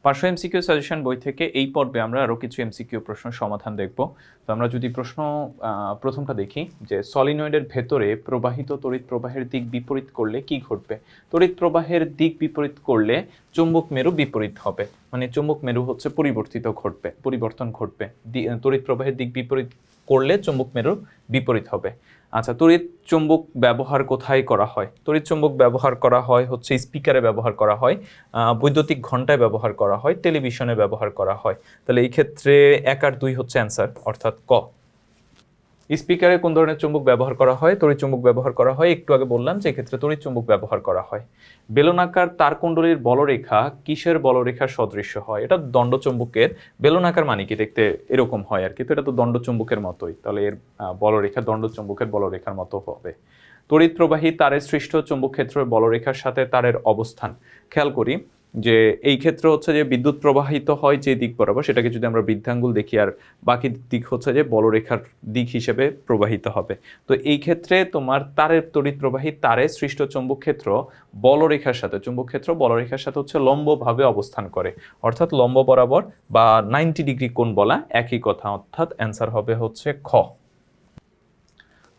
পাঁচশো MCQ suggestion বই থেকে এই পর্বে আমরা আরও কিছু এমসিকিউ প্রশ্নের সমাধান দেখব। তো আমরা যদি প্রথমটা দেখি যে সলিনয়েডের ভেতরে প্রবাহিত তড়িৎ প্রবাহের দিক বিপরীত করলে কি ঘটবে। তড়িৎ প্রবাহের দিক বিপরীত করলে চুম্বক মেরু বিপরীত হবে, মানে চুম্বক মেরু হচ্ছে পরিবর্তন ঘটবে। তড়িৎ প্রবাহের দিক বিপরীত করলে চুম্বক মেরু বিপরীত হবে। আচ্ছা, তড়িৎ চুম্বক ব্যবহার কোথায় করা হয়? তড়িৎ চুম্বক ব্যবহার করা হয় হচ্ছে স্পিকারে ব্যবহার করা হয়, বৈদ্যুতিক ঘণ্টায় ব্যবহার করা হয়, টেলিভিশনে ব্যবহার করা হয়। তাহলে এই ক্ষেত্রে 1 আর 2 হচ্ছে অ্যান্সার, অর্থাৎ ক। স্পিকারে কোন ধরনের চুম্বক ব্যবহার করা হয়? তড়িৎ চুম্বক ব্যবহার করা হয়। একটু আগে বললাম যে এক্ষেত্রে তড়িৎ চুম্বক ব্যবহার করা হয়। বেলনাকার তারকুণ্ডলীর বলরেখা কিসের বলরেখার সদৃশ্য হয়? এটা দণ্ডচুম্বকের। বেলনাকার মানে কি দেখতে এরকম হয় আর কি, তো এটা তো দণ্ডচুম্বকের মতোই, তাহলে এর বলরেখা দণ্ডচুম্বকের বলরেখার মতো হবে। তড়িৎ প্রবাহী তারের সৃষ্ট চুম্বক ক্ষেত্রের বলরেখার সাথে তারের অবস্থান খেয়াল করি যে এই ক্ষেত্রে হচ্ছে যে বিদ্যুৎ প্রবাহিত হয় যে দিক বরাবর, সেটাকে যদি আমরা বৃদ্ধাঙ্গুল দেখি, আর বাকি দিক হচ্ছে যে বলরেখার দিক হিসেবে প্রবাহিত হবে। তো এই ক্ষেত্রে তোমার তারের তড়িৎ প্রবাহী তারে সৃষ্ট চুম্বক ক্ষেত্র বলরেখার সাথে বলরেখার সাথে হচ্ছে লম্বভাবে অবস্থান করে, অর্থাৎ লম্ব বরাবর বা 90 ডিগ্রি কোণ বলা একই কথা, অর্থাৎ অ্যান্সার হবে হচ্ছে খ।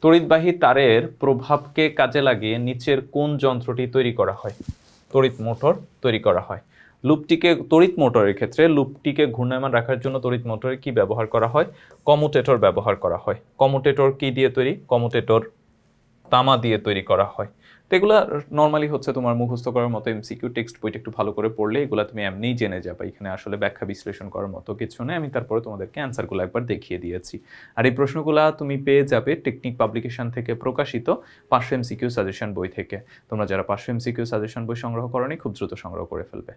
তড়িৎবাহী তারের প্রভাবকে কাজে লাগিয়ে নিচের কোন যন্ত্রটি তৈরি করা হয়? তড়িৎ মোটর তৈরি করা হয়। তড়িৎ মোটরের ক্ষেত্রে লুপটিকে ঘূর্ণায়মান রাখার জন্য তড়িৎ মোটরে কি ব্যবহার করা হয়? কমুটেটর ব্যবহার করা হয়। কমুটেটর কি দিয়ে তৈরি? কমুটেটর তামা দিয়ে তৈরি করা হয়। তো এগুলো নর্মালি হচ্ছে তোমার মুখস্থ করার মতো এমসিকিউ, টেক্সট বইটা একটু ভালো করে পড়লে এগুলো তুমি এমনিই জেনে যাবে, এখানে আসলে ব্যাখ্যা বিশ্লেষণ করার মতো কিছু নেই। আমি তারপরে তোমাদেরকে অ্যান্সারগুলো একবার দেখিয়ে দিয়েছি। আর এই প্রশ্নগুলো তুমি পেয়ে যাবে টেকনিক পাবলিকেশন থেকে প্রকাশিত 500 এমসিকিউ সাজেশন বই থেকে। তোমরা যারা 500 এমসিকিউ সাজেশন বই সংগ্রহ করোনি, খুব দ্রুত সংগ্রহ করে ফেলবে।